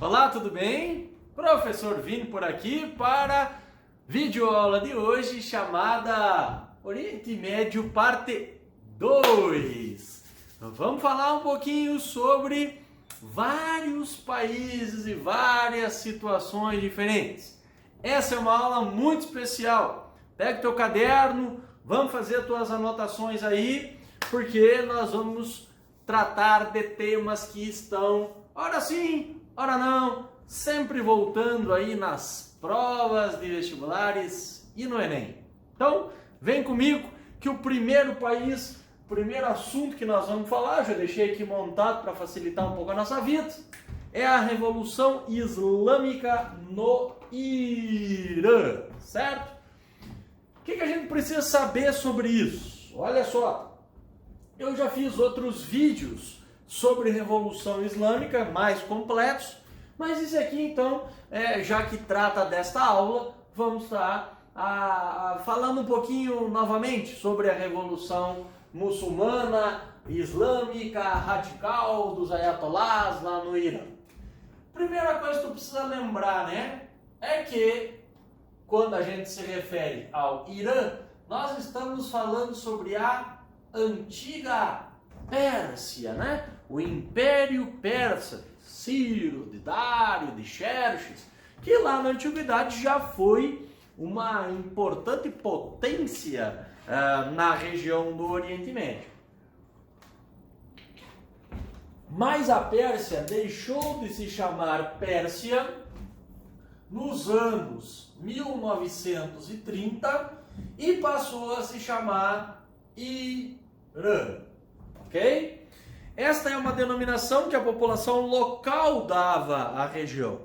Olá, tudo bem? Professor Vini por aqui para a videoaula de hoje chamada Oriente Médio parte 2. Vamos falar um pouquinho sobre vários países e várias situações diferentes. Essa é uma aula muito especial. Pega o teu caderno, vamos fazer as tuas anotações aí, porque nós vamos tratar de temas que estão, ora sim, ora não, sempre voltando aí nas provas de vestibulares e no Enem. Então, vem comigo que o primeiro país, o primeiro assunto que nós vamos falar, já deixei aqui montado para facilitar um pouco a nossa vida, é a Revolução Islâmica no Irã, certo? O que a gente precisa saber sobre isso? Olha só, eu já fiz outros vídeos sobre Revolução Islâmica, mais completos, mas isso aqui então, já que trata desta aula, vamos estar falando um pouquinho novamente sobre a Revolução Muçulmana, Islâmica, radical dos ayatolás lá no Irã. Primeira coisa que tu precisa lembrar, né, é que quando a gente se refere ao Irã, nós estamos falando sobre a antiga Pérsia, né? O Império Persa, de Ciro, de Dário, de Xerxes, que lá na antiguidade já foi uma importante potência na região do Oriente Médio. Mas a Pérsia deixou de se chamar Pérsia nos anos 1930 e passou a se chamar Irã, ok? Esta é uma denominação que a população local dava à região.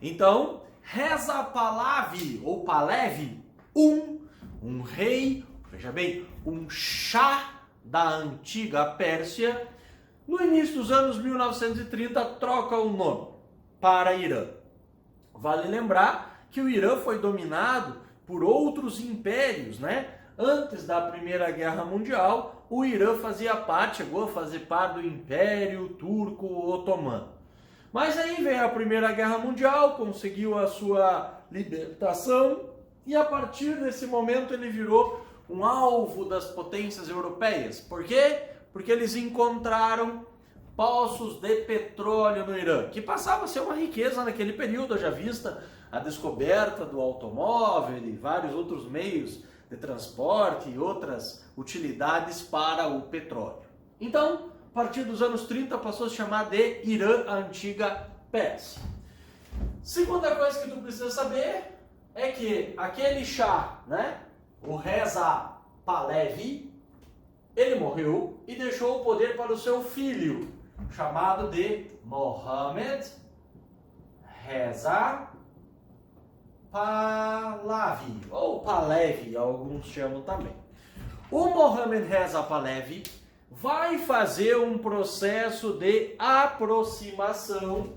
Então, Reza Pahlavi, ou Pahlavi, um rei, veja bem, um chá da antiga Pérsia, no início dos anos 1930 troca o nome para Irã. Vale lembrar que o Irã foi dominado por outros impérios, né? Antes da Primeira Guerra Mundial, o Irã chegou a fazer parte do Império Turco-Otomano. Mas aí veio a Primeira Guerra Mundial, conseguiu a sua libertação e a partir desse momento ele virou um alvo das potências europeias. Por quê? Porque eles encontraram poços de petróleo no Irã, que passava a ser uma riqueza naquele período, já vista a descoberta do automóvel e vários outros meios de transporte e outras utilidades para o petróleo. Então, a partir dos anos 30 passou a se chamar de Irã, a antiga Pérsia. Segunda coisa que tu precisa saber é que aquele chá, né, o Reza Pahlavi, ele morreu e deixou o poder para o seu filho, chamado de Mohammed Reza Pahlavi, ou Pahlavi, alguns chamam também. O Mohammed Reza Pahlavi vai fazer um processo de aproximação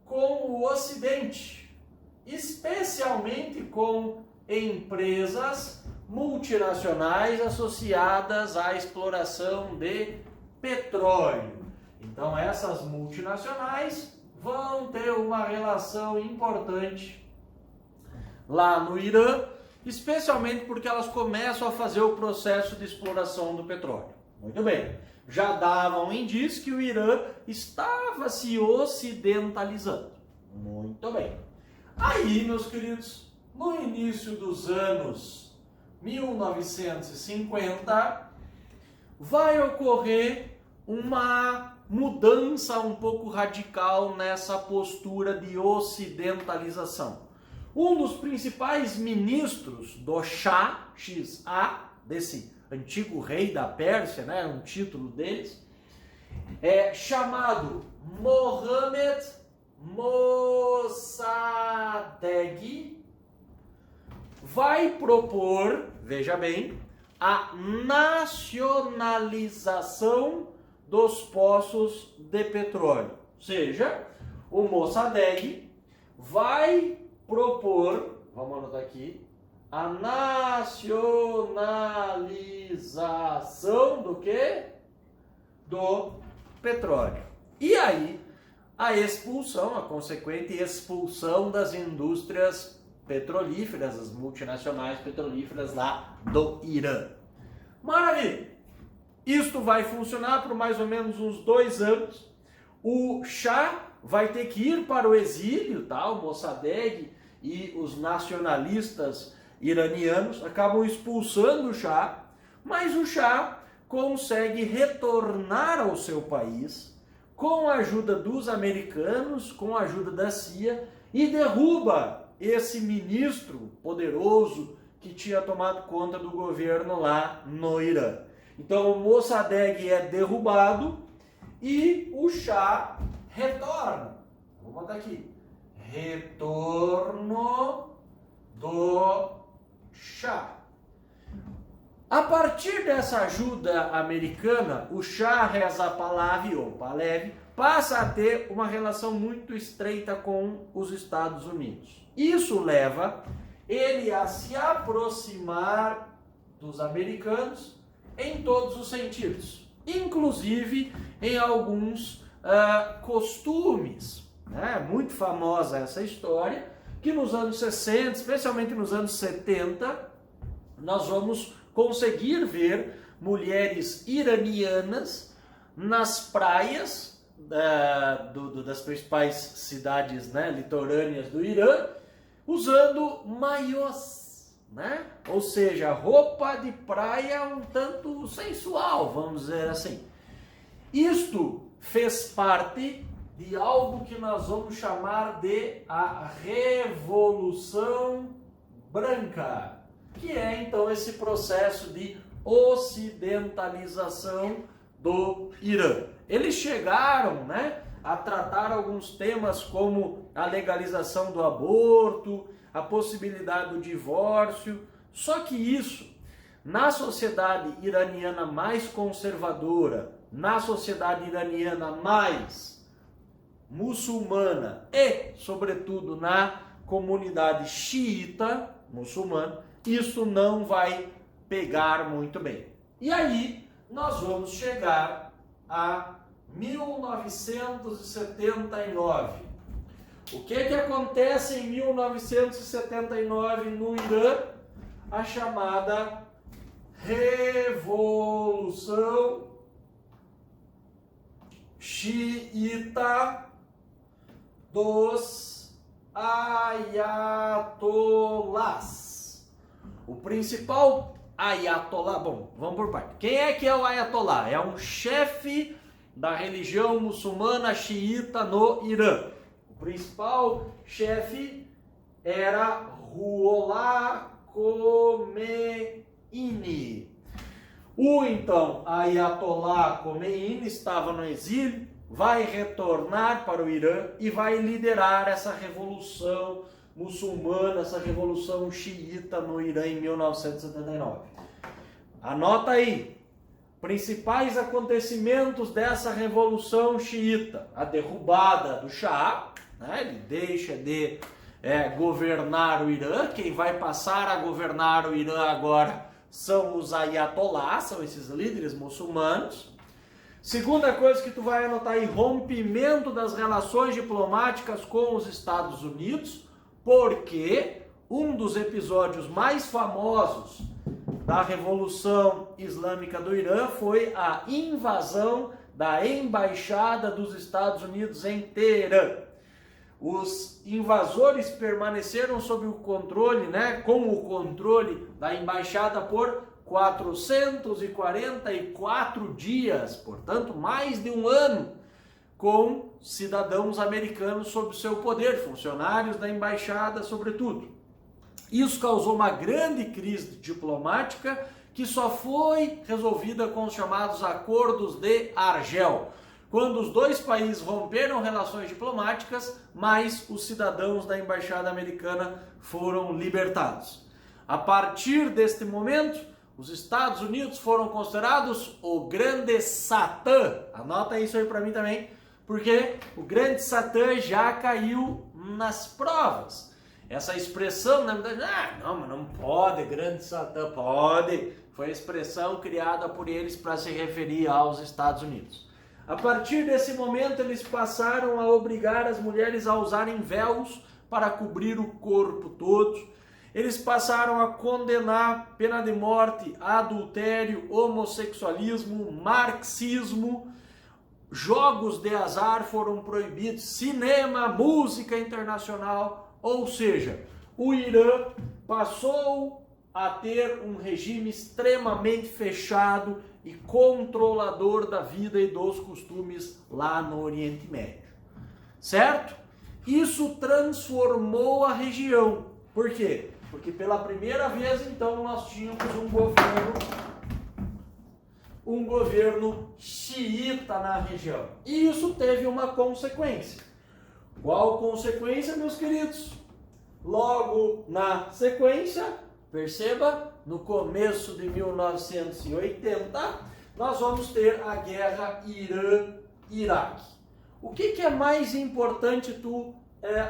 com o Ocidente, especialmente com empresas multinacionais associadas à exploração de petróleo. Então essas multinacionais vão ter uma relação importante lá no Irã, especialmente porque elas começam a fazer o processo de exploração do petróleo. Muito bem, já davam indício que o Irã estava se ocidentalizando. Muito bem. Aí, meus queridos, no início dos anos 1950, vai ocorrer uma mudança um pouco radical nessa postura de ocidentalização. Um dos principais ministros do Shah, desse antigo rei da Pérsia, né, um título deles, é chamado Mohammad Mossadegh, vai propor, veja bem, a nacionalização dos poços de petróleo. Ou seja, o Mossadegh vai propor, vamos anotar aqui, a nacionalização do quê? Do petróleo. E aí, a consequente expulsão das indústrias petrolíferas, as multinacionais petrolíferas lá do Irã. Maravilha! Isto vai funcionar por mais ou menos uns 2 anos. O Shah vai ter que ir para o exílio, tá? O Mossadegh e os nacionalistas iranianos acabam expulsando o Shah, mas o Shah consegue retornar ao seu país com a ajuda dos americanos, com a ajuda da CIA, e derruba esse ministro poderoso que tinha tomado conta do governo lá no Irã. Então o Mossadegh é derrubado e o Shah retorna. Vou botar aqui. Retorno do Shah. A partir dessa ajuda americana, o Shah Reza Pahlavi, ou Pahlavi, passa a ter uma relação muito estreita com os Estados Unidos. Isso leva ele a se aproximar dos americanos em todos os sentidos, inclusive em alguns costumes. É muito famosa essa história, que nos anos 60, especialmente nos anos 70, nós vamos conseguir ver mulheres iranianas nas praias das principais cidades, né, litorâneas do Irã, usando maiôs, né? Ou seja, roupa de praia um tanto sensual, vamos dizer assim. Isto fez parte de algo que nós vamos chamar de a Revolução Branca, que é então esse processo de ocidentalização do Irã. Eles chegaram, né, a tratar alguns temas como a legalização do aborto, a possibilidade do divórcio, só que isso, na sociedade iraniana mais conservadora, na sociedade iraniana mais muçulmana e, sobretudo, na comunidade xiita muçulmana, isso não vai pegar muito bem. E aí nós vamos chegar a 1979. O que acontece em 1979 no Irã? A chamada Revolução Xiita dos Ayatolás. O principal Ayatolá, bom, vamos por parte. Quem é que é o Ayatolá? É um chefe da religião muçulmana xiita no Irã. O principal chefe era Ruhollah Khomeini. O então Ayatollah Khomeini estava no exílio, vai retornar para o Irã e vai liderar essa revolução muçulmana, essa revolução xiita no Irã em 1979. Anota aí, principais acontecimentos dessa revolução xiita: a derrubada do Shah, né? Ele deixa de governar o Irã. Quem vai passar a governar o Irã agora são os ayatolás, são esses líderes muçulmanos. Segunda coisa que tu vai anotar aí: rompimento das relações diplomáticas com os Estados Unidos, porque um dos episódios mais famosos da Revolução Islâmica do Irã foi a invasão da embaixada dos Estados Unidos em Teherã. Os invasores permaneceram sob o controle, né, com o controle da embaixada por 444 dias, portanto mais de um ano, com cidadãos americanos sob seu poder, funcionários da embaixada sobretudo. Isso causou uma grande crise diplomática que só foi resolvida com os chamados Acordos de Argel, quando os dois países romperam relações diplomáticas, mas os cidadãos da embaixada americana foram libertados. A partir deste momento, os Estados Unidos foram considerados o grande Satã. Anota isso aí para mim também, porque o grande Satã já caiu nas provas. Essa expressão, na verdade, mas não pode, grande Satã, pode. Foi a expressão criada por eles para se referir aos Estados Unidos. A partir desse momento, eles passaram a obrigar as mulheres a usarem véus para cobrir o corpo todo. Eles passaram a condenar pena de morte, adultério, homossexualismo, marxismo. Jogos de azar foram proibidos, cinema, música internacional, ou seja, o Irã passou a ter um regime extremamente fechado e controlador da vida e dos costumes lá no Oriente Médio, certo? Isso transformou a região. Por quê? Porque pela primeira vez, então, nós tínhamos um governo xiita na região. E isso teve uma consequência. Qual consequência, meus queridos? Logo na sequência, perceba, no começo de 1980, nós vamos ter a guerra Irã-Iraque. O que é mais importante tu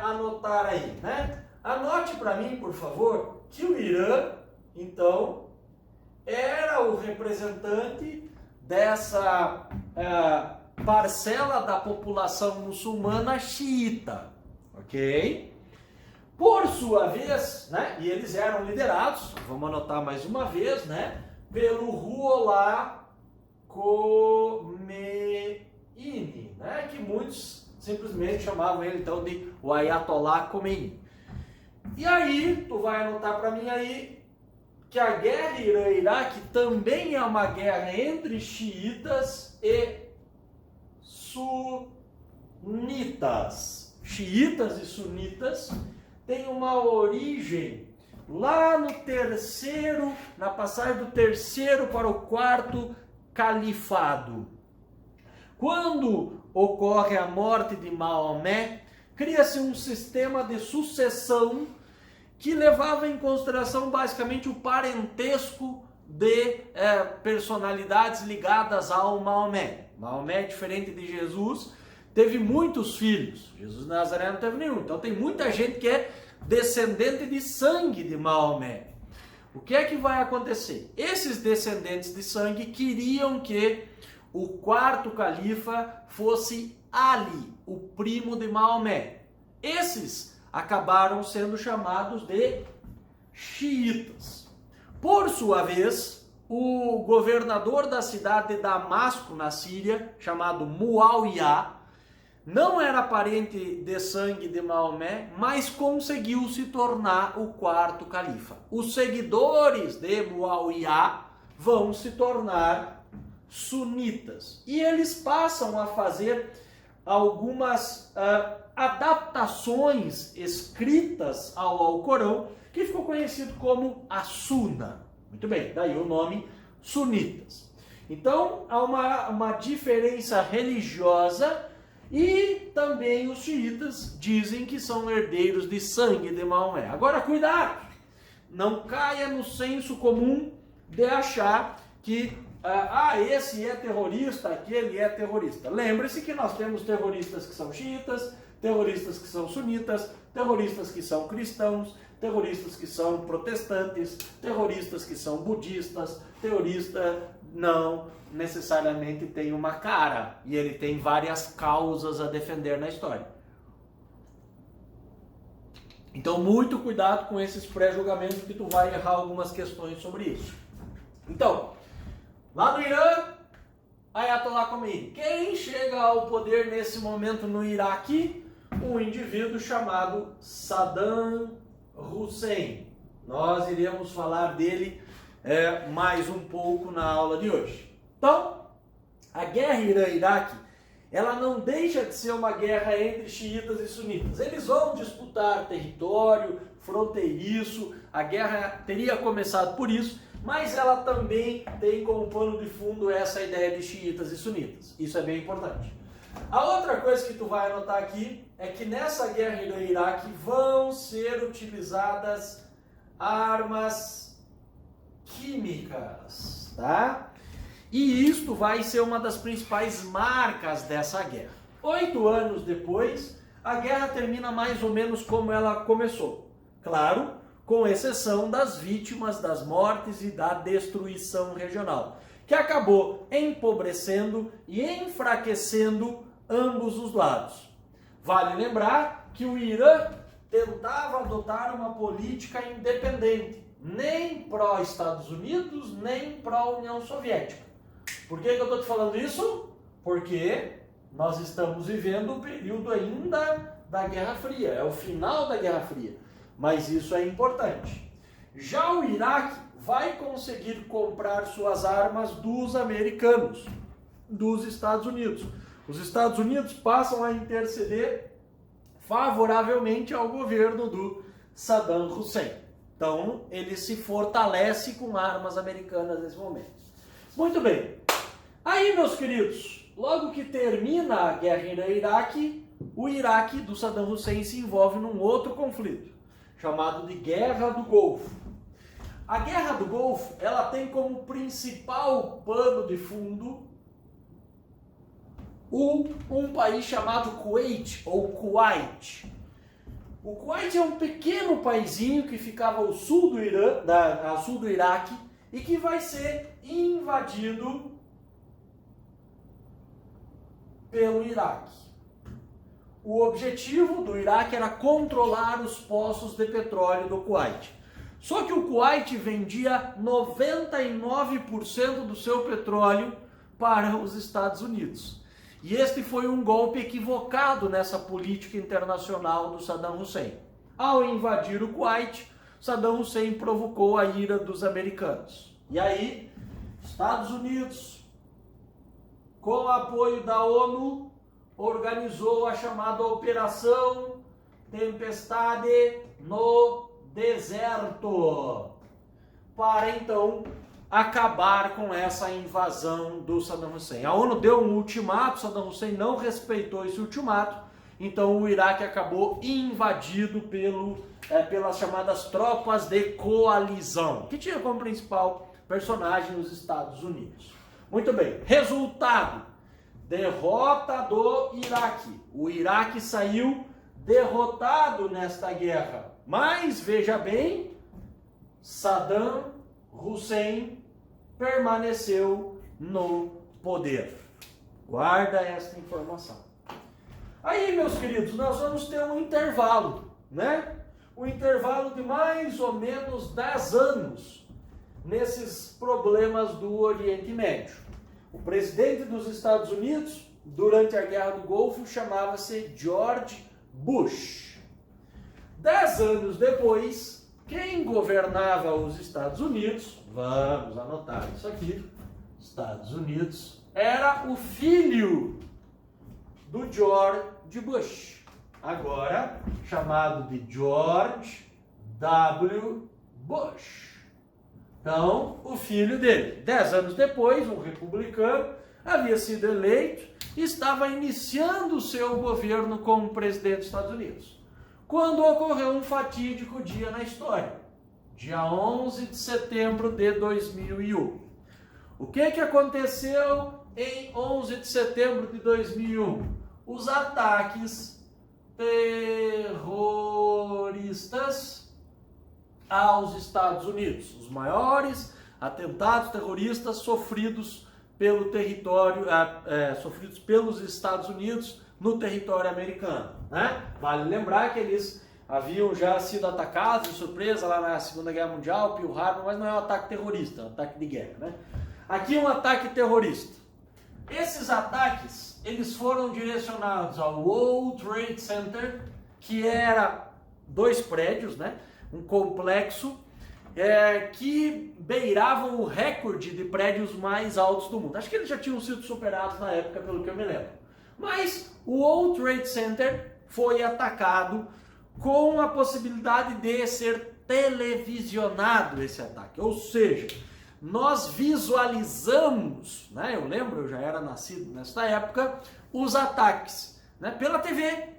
anotar aí, né? Anote para mim, por favor, que o Irã, então, era o representante dessa parcela da população muçulmana xiita, ok? Por sua vez, né, e eles eram liderados, vamos anotar mais uma vez, né, pelo Ruhollah Khomeini, né, que muitos simplesmente chamavam ele então de o Ayatollah Khomeini. E aí, tu vai anotar para mim aí que a guerra Irã-Iraque também é uma guerra entre xiitas e sunitas. Xiitas e sunitas têm uma origem lá no terceiro, na passagem do terceiro para o quarto califado. Quando ocorre a morte de Maomé, cria-se um sistema de sucessão que levava em consideração basicamente o parentesco de personalidades ligadas ao Maomé. Maomé, diferente de Jesus, teve muitos filhos. Jesus de Nazaré não teve nenhum. Então tem muita gente que é descendente de sangue de Maomé. O que é que vai acontecer? Esses descendentes de sangue queriam que o quarto califa fosse Ali, o primo de Maomé. Esses acabaram sendo chamados de xiitas. Por sua vez, o governador da cidade de Damasco, na Síria, chamado Muawiyah, não era parente de sangue de Maomé, mas conseguiu se tornar o quarto califa. Os seguidores de Muawiyah vão se tornar sunitas. E eles passam a fazer algumas adaptações escritas ao Alcorão, que ficou conhecido como a Sunna. Muito bem, daí o nome sunitas. Então, há uma diferença religiosa e também os xiitas dizem que são herdeiros de sangue de Maomé. Agora, cuidado! Não caia no senso comum de achar que esse é terrorista, aquele é terrorista. Lembre-se que nós temos terroristas que são xiitas, terroristas que são sunitas, terroristas que são cristãos, terroristas que são protestantes, terroristas que são budistas. Terrorista não necessariamente tem uma cara e ele tem várias causas a defender na história. Então, muito cuidado com esses pré-julgamentos, que tu vai errar algumas questões sobre isso. Então, lá no Irã, Ayatollah Khomeini. Quem chega ao poder nesse momento no Iraque? Um indivíduo chamado Saddam Hussein. Nós iremos falar dele mais um pouco na aula de hoje. Então, a guerra Irã-Iraque, ela não deixa de ser uma guerra entre xiitas e sunitas. Eles vão disputar território fronteiriço, a guerra teria começado por isso, mas ela também tem como pano de fundo essa ideia de xiitas e sunitas. Isso é bem importante. A outra coisa que tu vai anotar aqui é que nessa guerra Irã-Iraque vão ser utilizadas armas químicas, tá? E isto vai ser uma das principais marcas dessa guerra. 8 anos depois, a guerra termina mais ou menos como ela começou. Claro, com exceção das vítimas, das mortes e da destruição regional. que acabou empobrecendo e enfraquecendo ambos os lados. Vale lembrar que o Irã tentava adotar uma política independente, nem pró-Estados Unidos, nem pró-União Soviética. Por que eu estou te falando isso? Porque nós estamos vivendo o período ainda da Guerra Fria, é o final da Guerra Fria, mas isso é importante. Já o Iraque vai conseguir comprar suas armas dos americanos, dos Estados Unidos. Os Estados Unidos passam a interceder favoravelmente ao governo do Saddam Hussein. Então, ele se fortalece com armas americanas nesse momento. Muito bem. Aí, meus queridos, logo que termina a guerra Irã-Iraque, o Iraque do Saddam Hussein se envolve num outro conflito, chamado de Guerra do Golfo. A Guerra do Golfo, ela tem como principal pano de fundo um país chamado Kuwait, ou Kuwait. O Kuwait é um pequeno paizinho que ficava ao sul do Irã, ao sul do Iraque, e que vai ser invadido pelo Iraque. O objetivo do Iraque era controlar os poços de petróleo do Kuwait. Só que o Kuwait vendia 99% do seu petróleo para os Estados Unidos. E este foi um golpe equivocado nessa política internacional do Saddam Hussein. Ao invadir o Kuwait, Saddam Hussein provocou a ira dos americanos. E aí, Estados Unidos, com o apoio da ONU, organizou a chamada Operação Tempestade no Deserto, para então acabar com essa invasão do Saddam Hussein. A ONU deu um ultimato, Saddam Hussein não respeitou esse ultimato, então o Iraque acabou invadido pelas chamadas tropas de coalizão, que tinha como principal personagem os Estados Unidos. Muito bem, resultado: derrota do Iraque. O Iraque saiu derrotado nesta guerra. Mas, veja bem, Saddam Hussein permaneceu no poder. Guarda esta informação. Aí, meus queridos, nós vamos ter um intervalo, né? Um intervalo de mais ou menos 10 anos nesses problemas do Oriente Médio. O presidente dos Estados Unidos, durante a Guerra do Golfo, chamava-se George Bush. 10 anos depois, quem governava os Estados Unidos, vamos anotar isso aqui, Estados Unidos, era o filho do George Bush, agora chamado de George W. Bush. Então, o filho dele, 10 anos depois, um republicano, havia sido eleito e estava iniciando o seu governo como presidente dos Estados Unidos, quando ocorreu um fatídico dia na história, dia 11 de setembro de 2001. O que aconteceu em 11 de setembro de 2001? Os ataques terroristas aos Estados Unidos, os maiores atentados terroristas sofridos pelo território, sofridos pelos Estados Unidos no território americano, né? Vale lembrar que eles haviam já sido atacados de surpresa lá na Segunda Guerra Mundial, Pearl Harbor, mas não é um ataque terrorista, é um ataque de guerra, né? Aqui é um ataque terrorista. Esses ataques, eles foram direcionados ao World Trade Center, que era 2 prédios, né? Um complexo que beiravam o recorde de prédios mais altos do mundo. Acho que eles já tinham sido superados na época, pelo que eu me lembro. Mas o World Trade Center foi atacado com a possibilidade de ser televisionado esse ataque. Ou seja, nós visualizamos, né? Eu lembro, eu já era nascido nesta época, os ataques, né? Pela TV.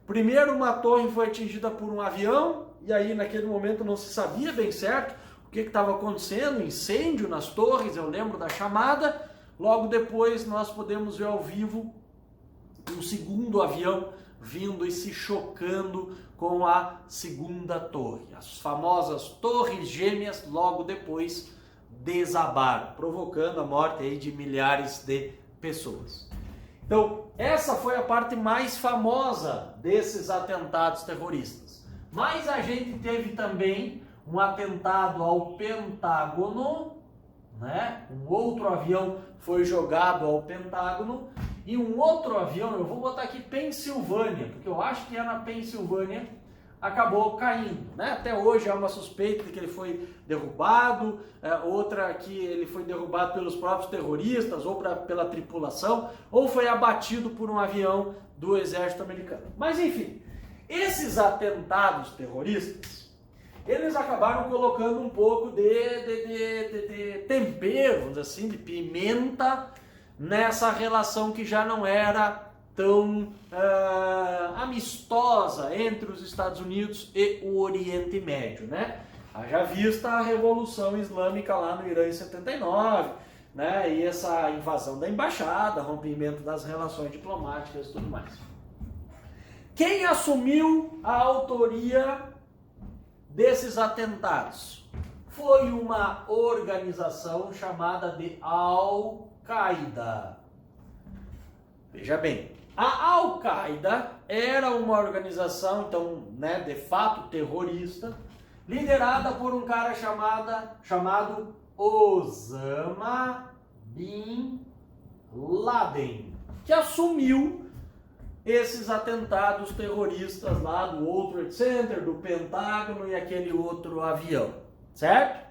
Primeiro uma torre foi atingida por um avião, e aí naquele momento não se sabia bem certo o que estava acontecendo, incêndio nas torres, eu lembro da chamada. Logo depois nós podemos ver ao vivo um segundo avião vindo e se chocando com a segunda torre. As famosas torres gêmeas logo depois desabar, provocando a morte aí de milhares de pessoas. Então, essa foi a parte mais famosa desses atentados terroristas. Mas a gente teve também um atentado ao Pentágono, né? Um outro avião foi jogado ao Pentágono e um outro avião, eu vou botar aqui Pensilvânia, porque eu acho que é na Pensilvânia, acabou caindo, né? Até hoje há uma suspeita de que ele foi derrubado, outra que ele foi derrubado pelos próprios terroristas ou pela tripulação, ou foi abatido por um avião do exército americano. Mas enfim, esses atentados terroristas, eles acabaram colocando um pouco de tempero, vamos dizer assim, de pimenta nessa relação que já não era tão amistosa entre os Estados Unidos e o Oriente Médio, né? Haja vista a Revolução Islâmica lá no Irã em 79, né? E essa invasão da embaixada, rompimento das relações diplomáticas e tudo mais. Quem assumiu a autoria desses atentados? Foi uma organização chamada de Al-Qaeda. Veja bem, a Al-Qaeda era uma organização, então, né, de fato terrorista, liderada por um cara chamado Osama Bin Laden, que assumiu esses atentados terroristas lá do World Trade Center, do Pentágono e aquele outro avião, certo?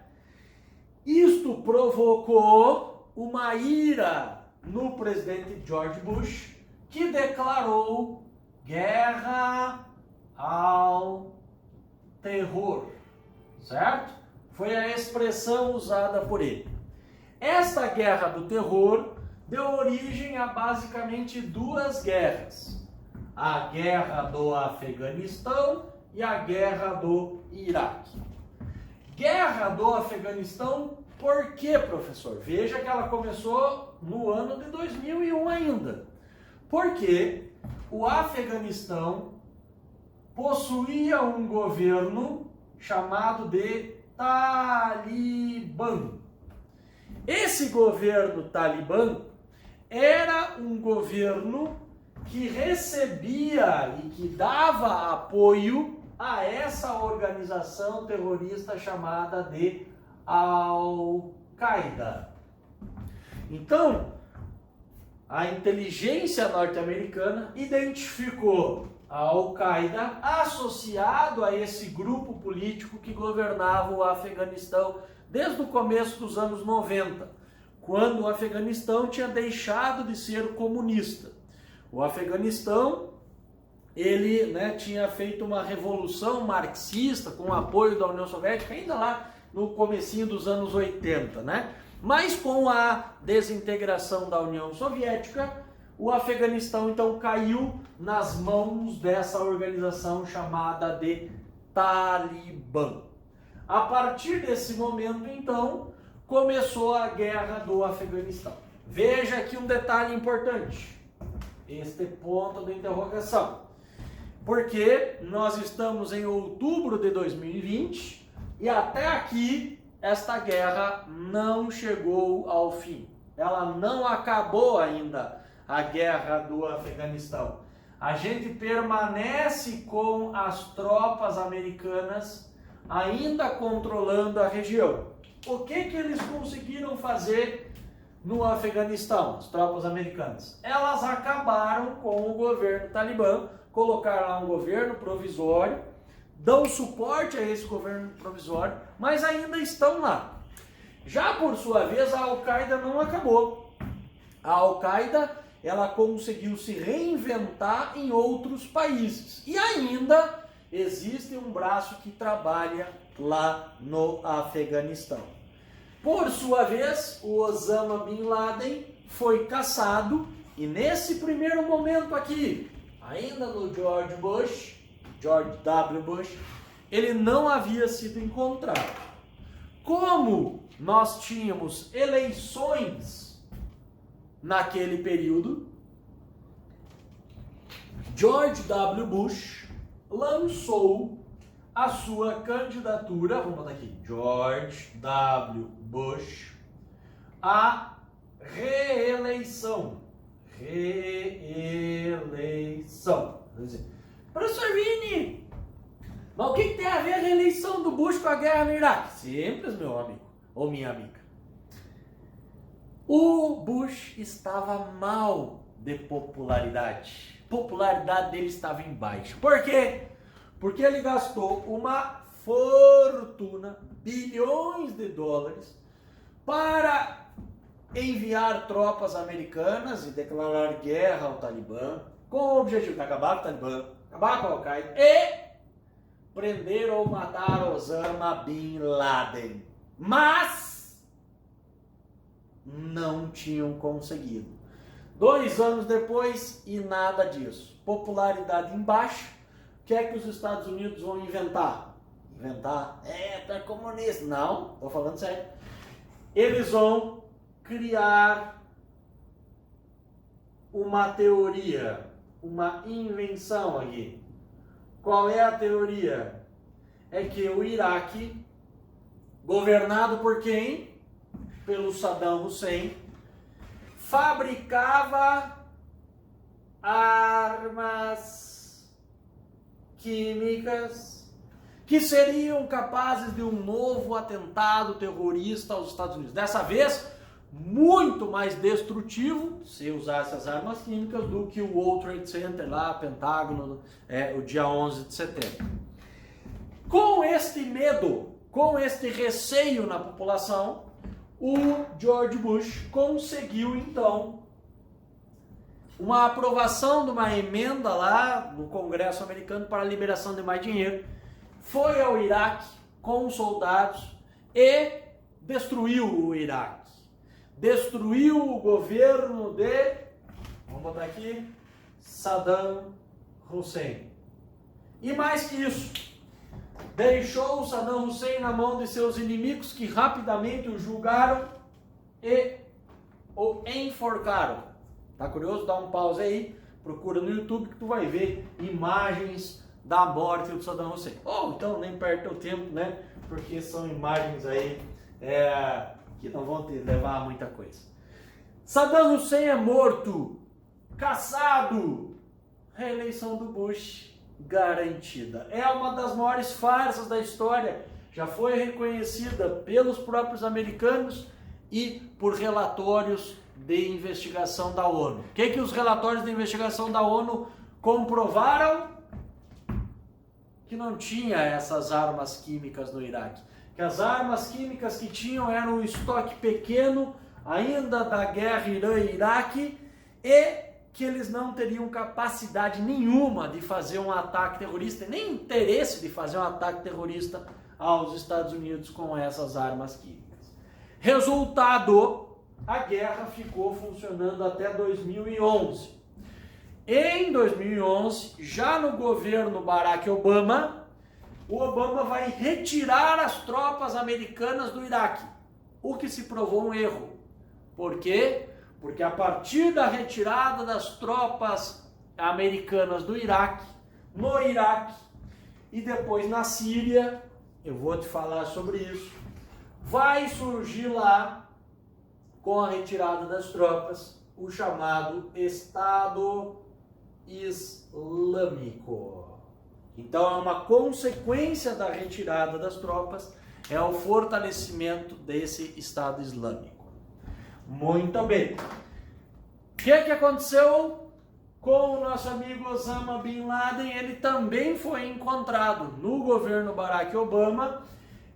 Isto provocou uma ira no presidente George Bush, que declarou guerra ao terror, certo? Foi a expressão usada por ele. Esta guerra do terror deu origem a basicamente duas guerras: a guerra do Afeganistão e a guerra do Iraque. Guerra do Afeganistão, por quê, professor? Veja que ela começou no ano de 2001 ainda. Porque o Afeganistão possuía um governo chamado de Talibã. Esse governo Talibã era um governo que recebia e que dava apoio a essa organização terrorista chamada de Al-Qaeda. Então, a inteligência norte-americana identificou a Al-Qaeda associado a esse grupo político que governava o Afeganistão desde o começo dos anos 90, quando o Afeganistão tinha deixado de ser comunista. O Afeganistão, ele, né, tinha feito uma revolução marxista com o apoio da União Soviética ainda lá no comecinho dos anos 80, né? Mas com a desintegração da União Soviética, o Afeganistão então caiu nas mãos dessa organização chamada de Talibã. A partir desse momento, então, começou a guerra do Afeganistão. Veja aqui um detalhe importante, este ponto de interrogação, porque nós estamos em outubro de 2020 e até aqui esta guerra não chegou ao fim. Ela não acabou ainda, a guerra do Afeganistão. A gente permanece com as tropas americanas ainda controlando a região. O que eles conseguiram fazer no Afeganistão, as tropas americanas? Elas acabaram com o governo talibã, colocaram lá um governo provisório, dão suporte a esse governo provisório, mas ainda estão lá. Já por sua vez, a Al-Qaeda não acabou. A Al-Qaeda, ela conseguiu se reinventar em outros países. E ainda existe um braço que trabalha lá no Afeganistão. Por sua vez, o Osama Bin Laden foi caçado e nesse primeiro momento aqui, ainda no George W. Bush, ele não havia sido encontrado. Como nós tínhamos eleições naquele período, George W. Bush lançou a sua candidatura, vamos botar aqui, George W. Bush, à reeleição. Reeleição. Professor Vini, mas o que tem a ver a reeleição do Bush com a guerra no Iraque? Simples, meu amigo, ou minha amiga. O Bush estava mal de popularidade. A popularidade dele estava em baixo. Por quê? Porque ele gastou uma fortuna, bilhões de dólares, para enviar tropas americanas e declarar guerra ao Talibã, com o objetivo de acabar com o Talibã, acabar com a Al-Qaeda e prender ou matar Osama Bin Laden. Mas não tinham conseguido. 2 anos depois e nada disso. Popularidade em baixa. O que é que os Estados Unidos vão inventar? Inventar? Tu é comunista. Não, tô falando sério. Eles vão criar uma teoria, uma invenção aqui. Qual é a teoria? É que o Iraque, governado por quem? Pelo Saddam Hussein, fabricava armas químicas que seriam capazes de um novo atentado terrorista aos Estados Unidos. Dessa vez, muito mais destrutivo, se usasse as armas químicas, do que o World Trade Center lá, Pentágono, o dia 11 de setembro. Com este medo, com este receio na população, o George Bush conseguiu, então, uma aprovação de uma emenda lá no Congresso americano para a liberação de mais dinheiro. Foi ao Iraque com soldados e destruiu o Iraque. Destruiu o governo de, vamos botar aqui, Saddam Hussein. E mais que isso, deixou o Saddam Hussein na mão de seus inimigos, que rapidamente o julgaram e o enforcaram. Tá curioso? Dá um pause aí, procura no YouTube que tu vai ver imagens da morte do Saddam Hussein. Ou então nem perde o tempo, né? Porque são imagens aí que não vão te levar a muita coisa. Saddam Hussein é morto, caçado, reeleição do Bush garantida. É uma das maiores farsas da história. Já foi reconhecida pelos próprios americanos e por relatórios de investigação da ONU. O que os relatórios de investigação da ONU comprovaram? Que não tinha essas armas químicas no Iraque. Que as armas químicas que tinham eram um estoque pequeno, ainda da guerra Irã-Iraque, e que eles não teriam capacidade nenhuma de fazer um ataque terrorista, nem interesse de fazer um ataque terrorista aos Estados Unidos com essas armas químicas. Resultado, a guerra ficou funcionando até 2011. Em 2011, já no governo Barack Obama, o Obama vai retirar as tropas americanas do Iraque, o que se provou um erro. Por quê? Porque a partir da retirada das tropas americanas do Iraque, no Iraque e depois na Síria, eu vou te falar sobre isso, vai surgir lá, com a retirada das tropas, o chamado Estado Islâmico. Então é uma consequência da retirada das tropas, é o fortalecimento desse Estado Islâmico. Muito bem. O que aconteceu com o nosso amigo Osama Bin Laden? Ele também foi encontrado no governo Barack Obama.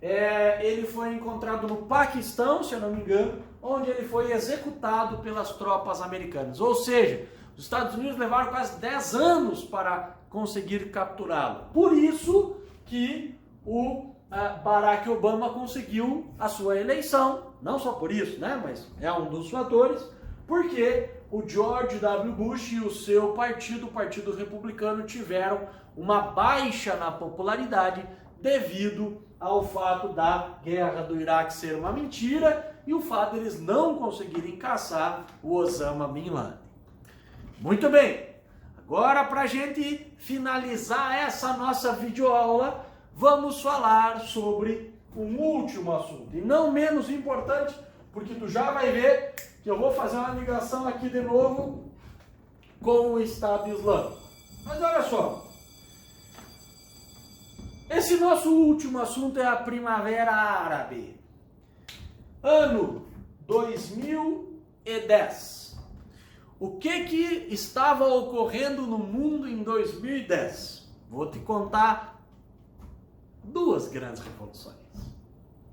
Ele foi encontrado no Paquistão, se eu não me engano, onde ele foi executado pelas tropas americanas. Ou seja, os Estados Unidos levaram quase 10 anos para conseguir capturá-lo. Por isso que o Barack Obama conseguiu a sua eleição. Não só por isso, né? Mas é um dos fatores, porque o George W. Bush e o seu partido, o Partido Republicano, tiveram uma baixa na popularidade devido ao fato da guerra do Iraque ser uma mentira e o fato de eles não conseguirem caçar o Osama Bin Laden. Muito bem, agora para a gente finalizar essa nossa videoaula, vamos falar sobre um último assunto, e não menos importante, porque tu já vai ver que eu vou fazer uma ligação aqui de novo com o Estado Islâmico. Mas olha só, esse nosso último assunto é a Primavera Árabe, ano 2010. O que estava ocorrendo no mundo em 2010? Vou te contar duas grandes revoluções.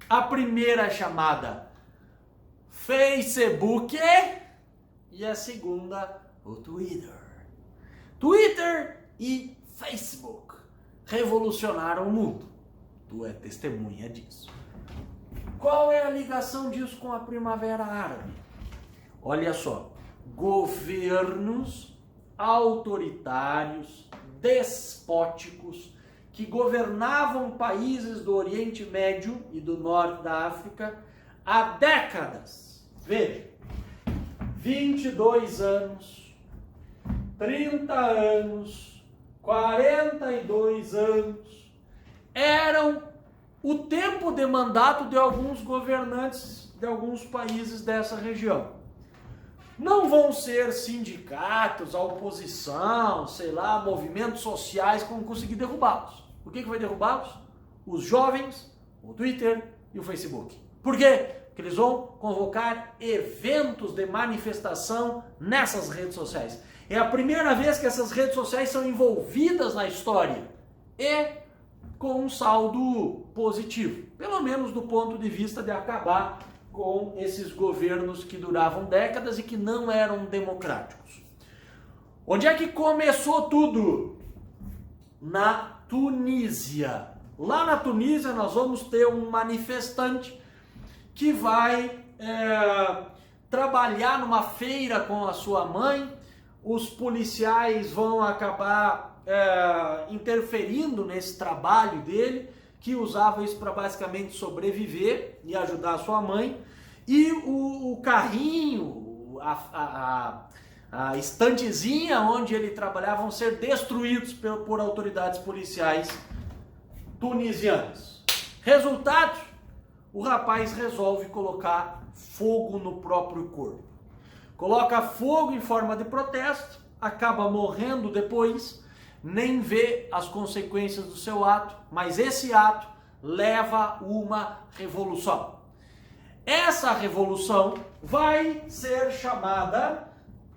A primeira chamada Facebook e a segunda o Twitter. Twitter e Facebook revolucionaram o mundo. Tu é testemunha disso. Qual é a ligação disso com a Primavera Árabe? Olha só, governos autoritários, despóticos, que governavam países do Oriente Médio e do Norte da África há décadas. Veja, 22 anos, 30 anos, 42 anos, eram o tempo de mandato de alguns governantes de alguns países dessa região. Não vão ser sindicatos, a oposição, sei lá, movimentos sociais que vão conseguir derrubá-los. O que vai derrubá-los? Os jovens, o Twitter e o Facebook. Por quê? Porque eles vão convocar eventos de manifestação nessas redes sociais. É a primeira vez que essas redes sociais são envolvidas na história e com um saldo positivo, pelo menos do ponto de vista de acabar com esses governos que duravam décadas e que não eram democráticos. Onde é que começou tudo? Na Tunísia. Lá na Tunísia nós vamos ter um manifestante que vai trabalhar numa feira com a sua mãe. Os policiais vão acabar interferindo nesse trabalho dele, que usava isso para basicamente sobreviver e ajudar a sua mãe. E o carrinho, a estantezinha onde ele trabalhava vão ser destruídos por autoridades policiais tunisianas. Resultado, o rapaz resolve colocar fogo no próprio corpo. Coloca fogo em forma de protesto, acaba morrendo depois, nem vê as consequências do seu ato, mas esse ato leva uma revolução. Essa revolução vai ser chamada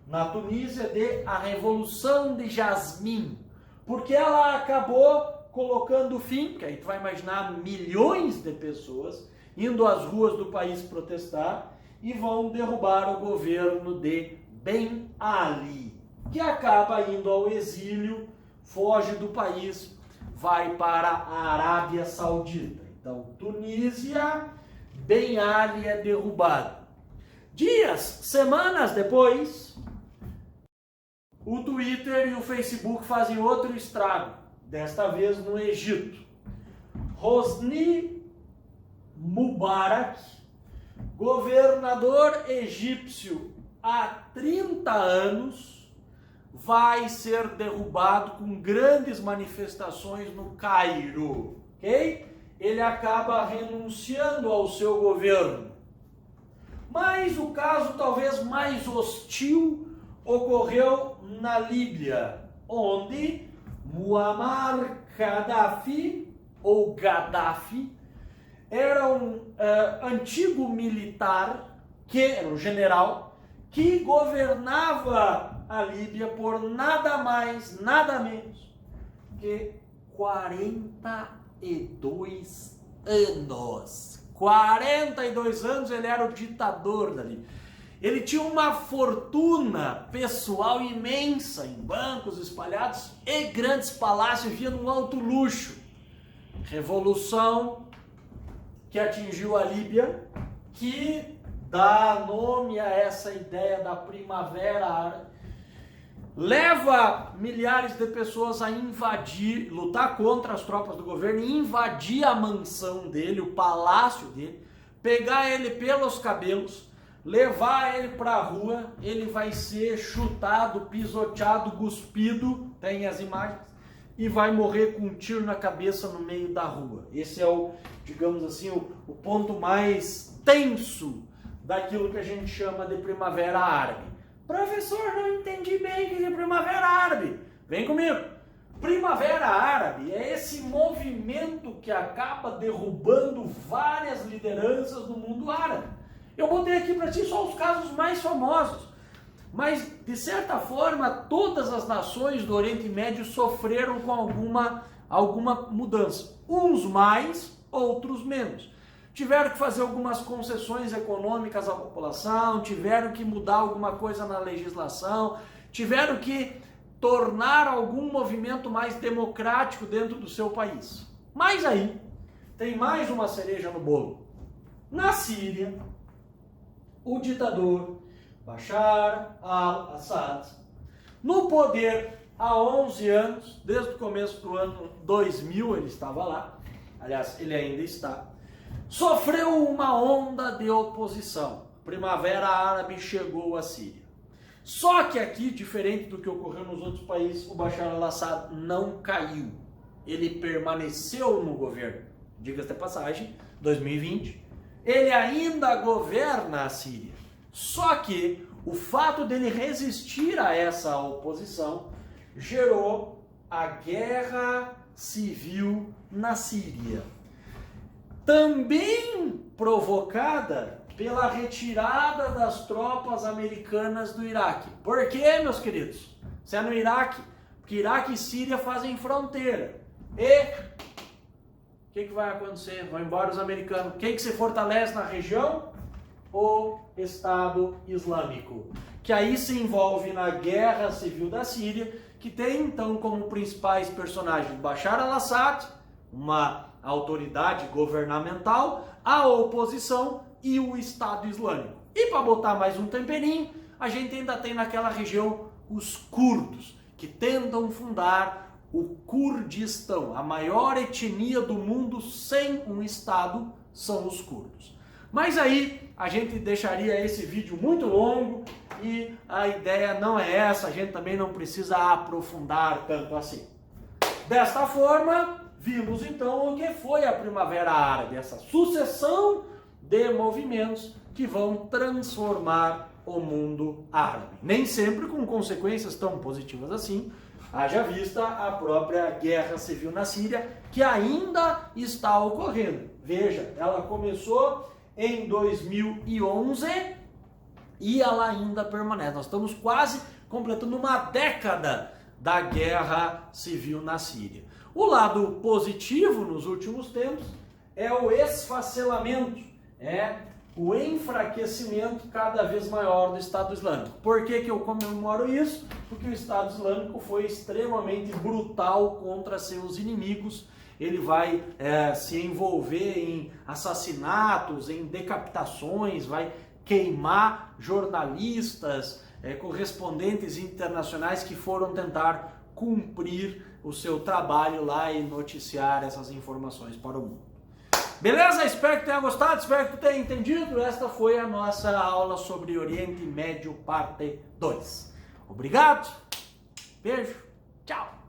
na Tunísia de a Revolução de Jasmim, porque ela acabou colocando fim, que aí tu vai imaginar milhões de pessoas indo às ruas do país protestar e vão derrubar o governo de Ben Ali, que acaba indo ao exílio, foge do país, vai para a Arábia Saudita. Então, Tunísia, Ben Ali é derrubado. Dias, semanas depois, o Twitter e o Facebook fazem outro estrago, desta vez no Egito. Hosni Mubarak, governador egípcio há 30 anos, vai ser derrubado com grandes manifestações no Cairo, ok? Ele acaba renunciando ao seu governo. Mas o caso talvez mais hostil ocorreu na Líbia, onde Muammar Gaddafi, ou Gaddafi, era um antigo militar, que era um general, que governava a Líbia por nada mais, nada menos que 42 anos. 42 anos ele era o ditador da Líbia. Ele tinha uma fortuna pessoal imensa em bancos espalhados e grandes palácios, vivia num alto luxo. Revolução que atingiu a Líbia, que dá nome a essa ideia da Primavera Árabe, leva milhares de pessoas a invadir, lutar contra as tropas do governo, invadir a mansão dele, o palácio dele, pegar ele pelos cabelos, levar ele para a rua, ele vai ser chutado, pisoteado, cuspido, tem as imagens, e vai morrer com um tiro na cabeça no meio da rua. Esse é o, digamos assim, o ponto mais tenso daquilo que a gente chama de Primavera Árabe. Professor, não entendi bem o que é Primavera Árabe. Vem comigo. Primavera Árabe é esse movimento que acaba derrubando várias lideranças do mundo árabe. Eu botei aqui para ti só os casos mais famosos, mas de certa forma todas as nações do Oriente Médio sofreram com alguma mudança. Uns mais, outros menos. Tiveram que fazer algumas concessões econômicas à população, tiveram que mudar alguma coisa na legislação, tiveram que tornar algum movimento mais democrático dentro do seu país. Mas aí, tem mais uma cereja no bolo. Na Síria, o ditador Bashar al-Assad, no poder há 11 anos, desde o começo do ano 2000 ele estava lá, aliás, ele ainda está, sofreu uma onda de oposição. A Primavera Árabe chegou à Síria. Só que aqui, diferente do que ocorreu nos outros países, o Bashar al-Assad não caiu. Ele permaneceu no governo. Diga-se de passagem, 2020, ele ainda governa a Síria. Só que o fato dele resistir a essa oposição gerou a guerra civil na Síria. Também provocada pela retirada das tropas americanas do Iraque. Por quê, meus queridos? Se é no Iraque, porque Iraque e Síria fazem fronteira. E o que vai acontecer? Vão embora os americanos. Quem que se fortalece na região? O Estado Islâmico, que aí se envolve na guerra civil da Síria, que tem então como principais personagens Bashar al-Assad, uma autoridade governamental, a oposição e o Estado Islâmico. E para botar mais um temperinho, a gente ainda tem naquela região os curdos, que tentam fundar o Kurdistão. A maior etnia do mundo sem um Estado são os curdos. Mas aí a gente deixaria esse vídeo muito longo e a ideia não é essa, a gente também não precisa aprofundar tanto assim. Desta forma, vimos então o que foi a Primavera Árabe, essa sucessão de movimentos que vão transformar o mundo árabe. Nem sempre com consequências tão positivas assim, haja vista a própria guerra civil na Síria, que ainda está ocorrendo. Veja, ela começou em 2011 e ela ainda permanece. Nós estamos quase completando uma década da guerra civil na Síria. O lado positivo nos últimos tempos é o esfacelamento, o enfraquecimento cada vez maior do Estado Islâmico. Por que que eu comemoro isso? Porque o Estado Islâmico foi extremamente brutal contra seus inimigos. Ele vai se envolver em assassinatos, em decapitações, vai queimar jornalistas, correspondentes internacionais que foram tentar cumprir o seu trabalho lá e noticiar essas informações para o mundo. Beleza? Espero que tenha gostado, espero que tenha entendido. Esta foi a nossa aula sobre Oriente Médio, parte 2. Obrigado, beijo, tchau!